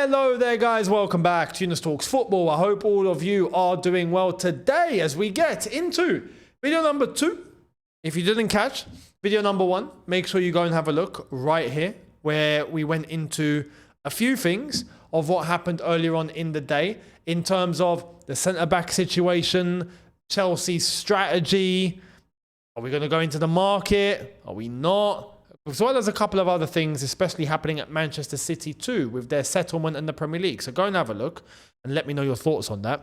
Hello there, guys. Welcome back to Younes Talks Football. I hope all of you are doing well today as we get into video number 2. If you didn't catch video number 1, make sure you go and have a look right here where we went into a few things of what happened earlier on in the day in terms of the centre-back situation, Chelsea's strategy. Are we going to go into the market? Are we not? As well as a couple of other things, especially happening at Manchester City too, with their settlement in the Premier League. So go and have a look and let me know your thoughts on that.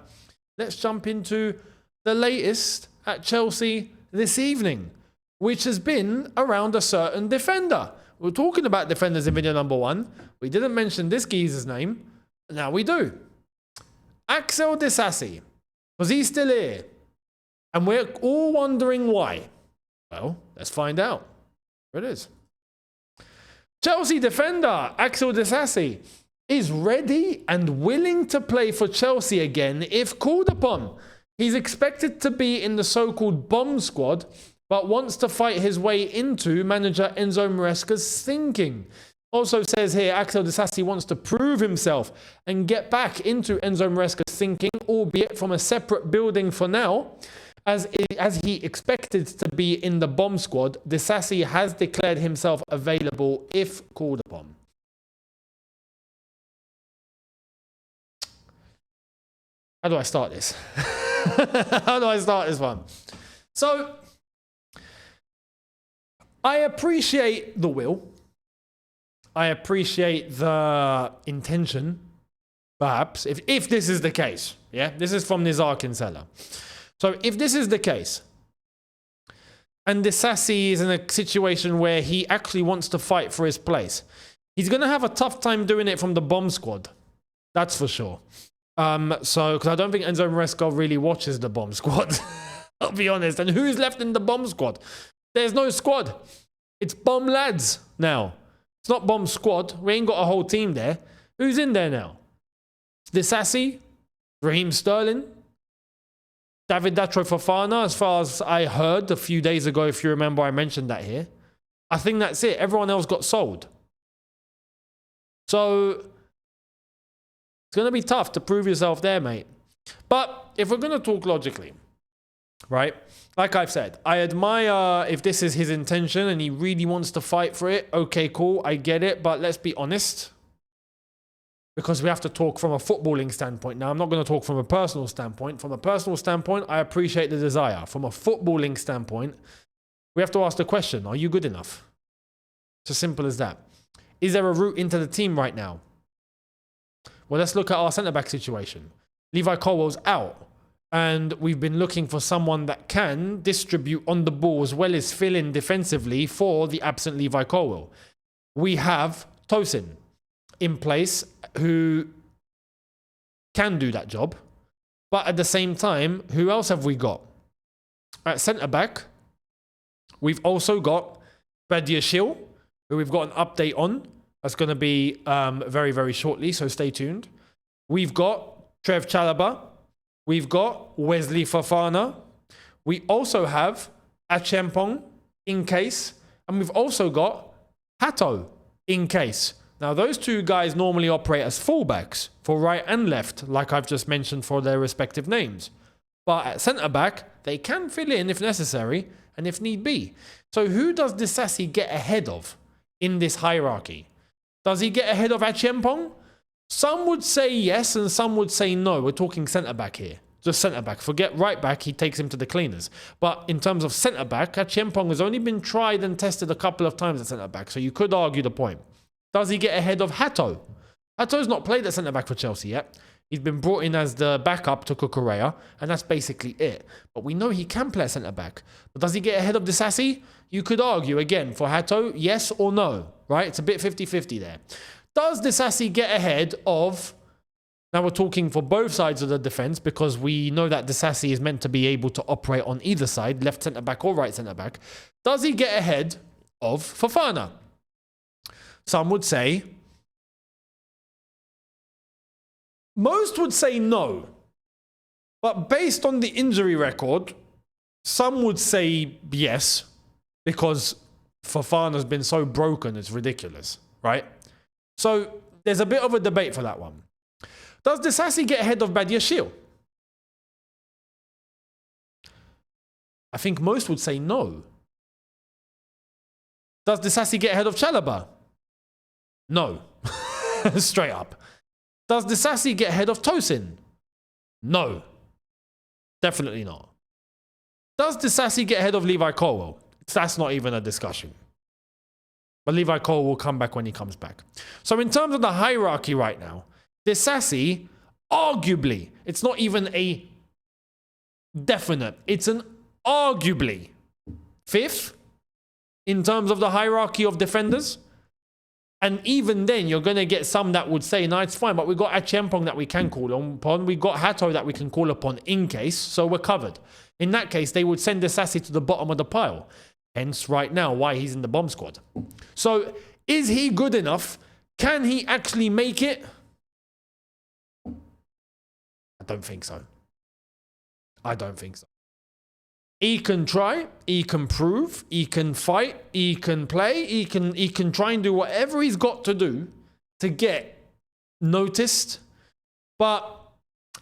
Let's jump into the latest at Chelsea this evening, which has been around a certain defender. We were talking about defenders in video number 1. We didn't mention this geezer's name. Now we do. Axel Disasi. Was he still here? And we're all wondering why. Well, let's find out. Here it is. Chelsea defender Axel Disasi is ready and willing to play for Chelsea again if called upon. He's expected to be in the so-called bomb squad, but wants to fight his way into manager Enzo Maresca's thinking. Also says here, Axel Disasi wants to prove himself and get back into Enzo Maresca's thinking, albeit from a separate building for now. As he expected to be in the bomb squad, Disasi has declared himself available if called upon. How do I start this? How do I start this one? So, I appreciate the will. I appreciate the intention, perhaps, if this is the case. Yeah, this is from Nizar Kinsella. So if this is the case, and Disasi is in a situation where he actually wants to fight for his place, he's going to have a tough time doing it from the bomb squad. That's for sure. Because I don't think Enzo Maresca really watches the bomb squad. I'll be honest. And who's left in the bomb squad? There's no squad. It's bomb lads now. It's not bomb squad. We ain't got a whole team there. Who's in there now? Disasi, Raheem Sterling, David Datro Fofana, as far as I heard a few days ago, if you remember, I mentioned that here. I think that's it. Everyone else got sold. So, it's going to be tough to prove yourself there, mate. But if we're going to talk logically, right? Like I've said, I admire if this is his intention and he really wants to fight for it. Okay, cool. I get it. But let's be honest. Because we have to talk from a footballing standpoint. Now, I'm not going to talk from a personal standpoint. From a personal standpoint, I appreciate the desire. From a footballing standpoint, we have to ask the question, are you good enough? It's as simple as that. Is there a route into the team right now? Well, let's look at our centre-back situation. Levi Colwell's out. And we've been looking for someone that can distribute on the ball as well as fill in defensively for the absent Levi Colwell. We have Tosin in place who can do that job. But at the same time, who else have we got? At centre-back, we've also got Badiashile, who we've got an update on. That's going to be very, very shortly, so stay tuned. We've got Trev Chalobah. We've got Wesley Fofana. We also have Achiampong in case. And we've also got Hato in case. Now, those two guys normally operate as fullbacks for right and left, like I've just mentioned for their respective names. But at centre-back, they can fill in if necessary and if need be. So who does Disasi get ahead of in this hierarchy? Does he get ahead of Achiampong? Some would say yes and some would say no. We're talking centre-back here. Just centre-back. Forget right-back, he takes him to the cleaners. But in terms of centre-back, Achiampong has only been tried and tested a couple of times at centre-back. So you could argue the point. Does he get ahead of Hato? Hato's not played at centre-back for Chelsea yet. He's been brought in as the backup to Cucurella, and that's basically it. But we know he can play at centre-back. But does he get ahead of Disasi? You could argue, again, for Hato, yes or no, right? It's a bit 50-50 there. Does Disasi get ahead of... Now we're talking for both sides of the defence because we know that Disasi is meant to be able to operate on either side, left centre-back or right centre-back. Does he get ahead of Fofana? Some would say... Most would say no. But based on the injury record, some would say yes, because Fofana's been so broken, it's ridiculous, right? So there's a bit of a debate for that one. Does Disasi get ahead of Badiashile? I think most would say no. Does Disasi get ahead of Chalobah? No. Straight up. Does Disasi get ahead of Tosin? No. Definitely not. Does Disasi get ahead of Levi Colwill? That's not even a discussion. But Levi Colwill will come back when he comes back. So in terms of the hierarchy right now, Disasi, arguably, it's not even a definite, it's an arguably fifth in terms of the hierarchy of defenders. And even then, you're going to get some that would say, no, it's fine, but we've got Achiampong that we can call upon. We've got Hato that we can call upon in case, so we're covered. In that case, they would send Disasi to the bottom of the pile. Hence, right now, why he's in the bomb squad. So, is he good enough? Can he actually make it? I don't think so. I don't think so. He can try, he can prove, he can fight, he can play, he can try and do whatever he's got to do to get noticed. But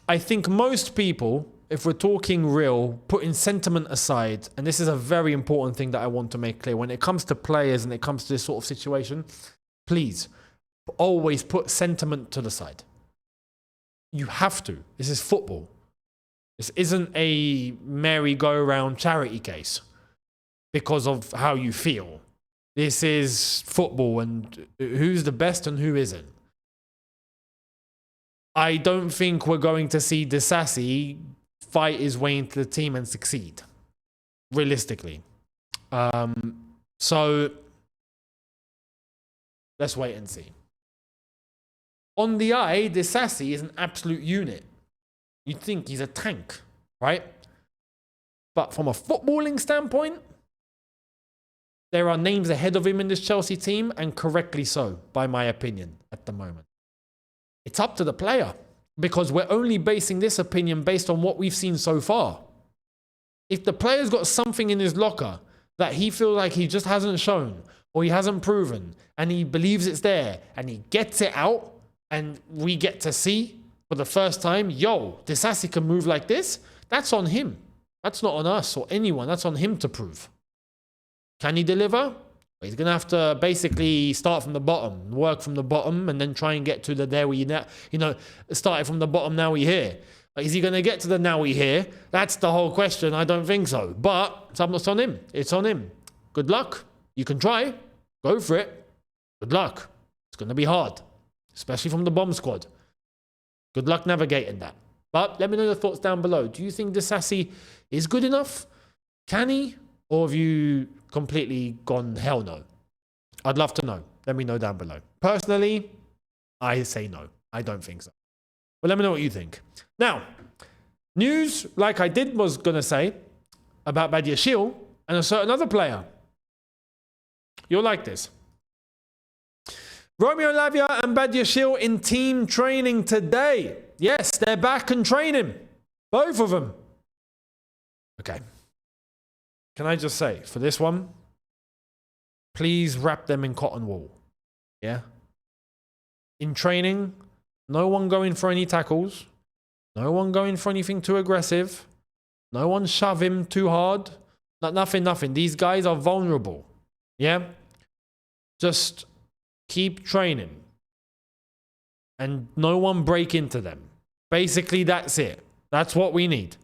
I think most people, if we're talking real, putting sentiment aside, and this is a very important thing that I want to make clear, when it comes to players and it comes to this sort of situation, please always put sentiment to the side. You have to. This is football. This isn't a merry-go-round charity case because of how you feel. This is football and who's the best and who isn't. I don't think we're going to see Disasi fight his way into the team and succeed, realistically. So let's wait and see. On the eye, Disasi is an absolute unit. You'd think he's a tank, right? But from a footballing standpoint, there are names ahead of him in this Chelsea team, and correctly so, by my opinion, at the moment. It's up to the player, because we're only basing this opinion based on what we've seen so far. If the player's got something in his locker that he feels like he just hasn't shown, or he hasn't proven, and he believes it's there, and he gets it out, and we get to see for the first time, yo, Disasi can move like this, that's on him. That's not on us or anyone. That's on him to prove. Can he deliver? He's going to have to basically start from the bottom, work from the bottom, and then try and get to the there we now, started from the bottom, now we here. Is he going to get to the now we here? That's the whole question. I don't think so. But it's on him. It's on him. Good luck. You can try. Go for it. Good luck. It's going to be hard, especially from the bomb squad. Good luck navigating that. But let me know your thoughts down below. Do you think Disasi is good enough? Can he? Or have you completely gone hell no? I'd love to know. Let me know down below. Personally, I say no. I don't think so. But let me know what you think. Now, news, like I was going to say, about Badiashile and a certain other player. You'll like this. Romeo Lavia and Badiashile in team training today. Yes, they're back and training. Both of them. Okay. Can I just say, for this one, please wrap them in cotton wool. Yeah? In training, no one going for any tackles. No one going for anything too aggressive. No one shove him too hard. Nothing. These guys are vulnerable. Yeah? Just keep training. And no one break into them. Basically, that's it. That's what we need.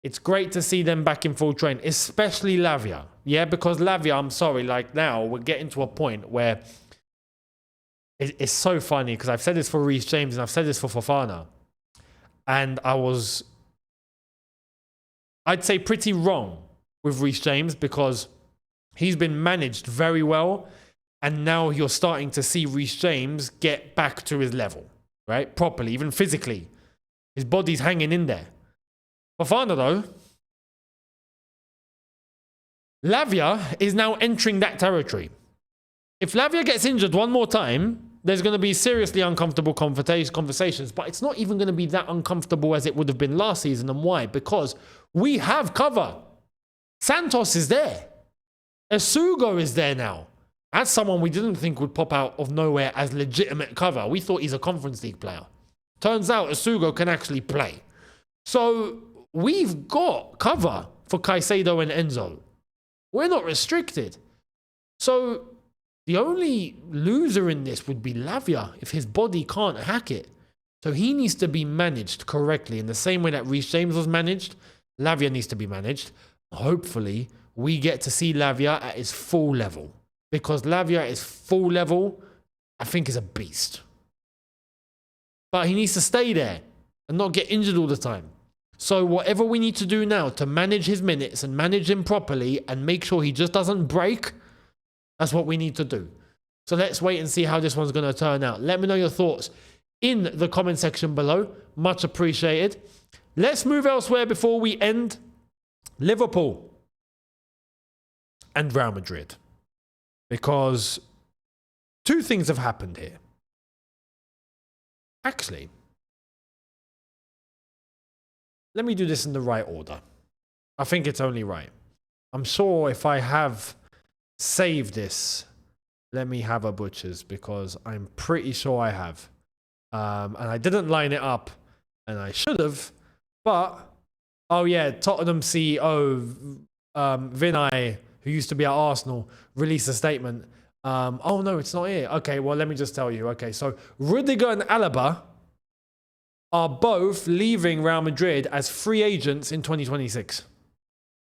It's great to see them back in full train, especially Lavia. Yeah, because Lavia, I'm sorry, like now we're getting to a point where it's so funny because I've said this for Reece James and I've said this for Fofana. And I'd say pretty wrong with Reece James because he's been managed very well. And now you're starting to see Reece James get back to his level, right? Properly, even physically. His body's hanging in there. Fofana, though, Lavia is now entering that territory. If Lavia gets injured one more time, there's going to be seriously uncomfortable conversations, but it's not even going to be that uncomfortable as it would have been last season. And why? Because we have cover. Santos is there. Esugo is there now. As someone we didn't think would pop out of nowhere as legitimate cover. We thought he's a Conference League player. Turns out Asugo can actually play. So we've got cover for Caicedo and Enzo. We're not restricted. So the only loser in this would be Lavia if his body can't hack it. So he needs to be managed correctly in the same way that Reece James was managed. Lavia needs to be managed. Hopefully, we get to see Lavia at his full level. Because Lavia at his full level, I think, is a beast. But he needs to stay there and not get injured all the time. So whatever we need to do now to manage his minutes and manage him properly and make sure he just doesn't break, that's what we need to do. So let's wait and see how this one's going to turn out. Let me know your thoughts in the comment section below. Much appreciated. Let's move elsewhere before we end. Liverpool and Real Madrid. Because two things have happened here. Actually, let me do this in the right order. I think it's only right. I'm sure if I have saved this, let me have a butcher's because I'm pretty sure I have. And I didn't line it up and I should have, but oh yeah, Tottenham CEO Vinay, who used to be at Arsenal, released a statement. Oh no, it's not here. Okay, well let me just tell you. Okay, so Rudiger and Alaba are both leaving Real Madrid as free agents in 2026.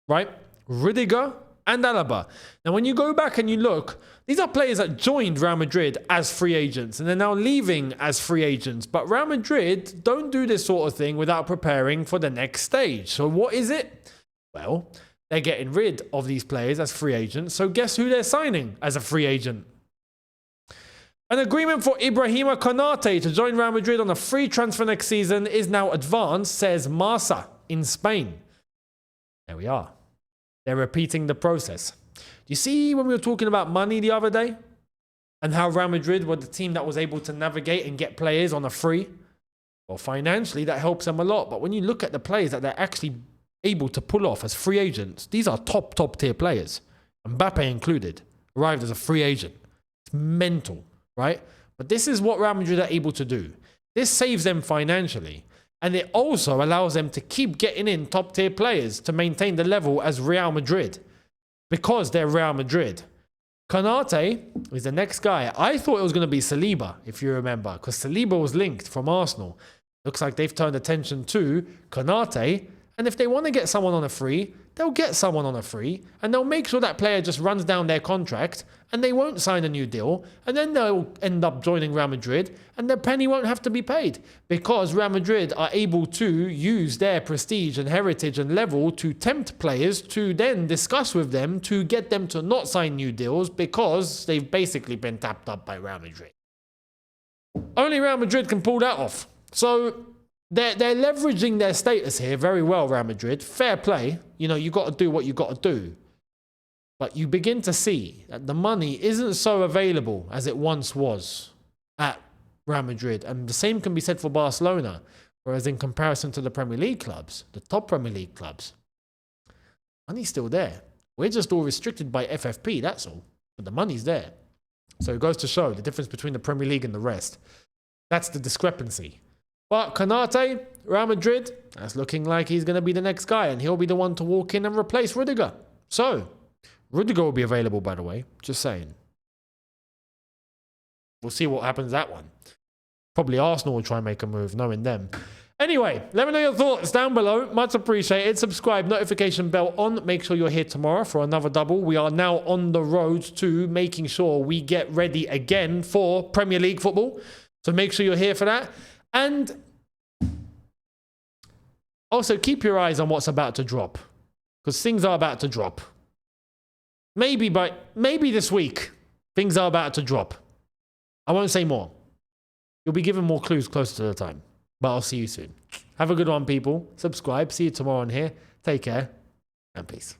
Right? Rudiger and Alaba. Now when you go back and you look, these are players that joined Real Madrid as free agents and they're now leaving as free agents. But Real Madrid don't do this sort of thing without preparing for the next stage. So what is it? Well, they're getting rid of these players as free agents. So guess who they're signing as a free agent? An agreement for Ibrahima Konate to join Real Madrid on a free transfer next season is now advanced, says Marca in Spain. There we are. They're repeating the process. Do you see when we were talking about money the other day? And how Real Madrid were the team that was able to navigate and get players on a free? Well, financially, that helps them a lot. But when you look at the players that they're actually able to pull off as free agents, these are top tier players. Mbappe included, arrived as a free agent. It's mental, right? But this is what Real Madrid are able to do. This saves them financially. And it also allows them to keep getting in top tier players to maintain the level as Real Madrid. Because they're Real Madrid. Konate is the next guy. I thought it was going to be Saliba, if you remember. Because Saliba was linked from Arsenal. Looks like they've turned attention to Konate. And if they want to get someone on a free, they'll get someone on a free. And they'll make sure that player just runs down their contract. And they won't sign a new deal. And then they'll end up joining Real Madrid. And their penny won't have to be paid. Because Real Madrid are able to use their prestige and heritage and level to tempt players to then discuss with them to get them to not sign new deals. Because they've basically been tapped up by Real Madrid. Only Real Madrid can pull that off. So they're leveraging their status here very well, Real Madrid. Fair play. You know, you got to do what you got to do. But you begin to see that the money isn't so available as it once was at Real Madrid. And the same can be said for Barcelona. Whereas in comparison to the Premier League clubs, the top Premier League clubs, money's still there. We're just all restricted by FFP, that's all. But the money's there. So it goes to show the difference between the Premier League and the rest. That's the discrepancy. But Konate, Real Madrid, that's looking like he's going to be the next guy. And he'll be the one to walk in and replace Rudiger. So Rudiger will be available, by the way. Just saying. We'll see what happens that one. Probably Arsenal will try and make a move, knowing them. Anyway, let me know your thoughts down below. Much appreciated. Subscribe, notification bell on. Make sure you're here tomorrow for another double. We are now on the road to making sure we get ready again for Premier League football. So make sure you're here for that. And also keep your eyes on what's about to drop. Because things are about to drop. Maybe this week, things are about to drop. I won't say more. You'll be given more clues closer to the time. But I'll see you soon. Have a good one, people. Subscribe. See you tomorrow on here. Take care. And peace.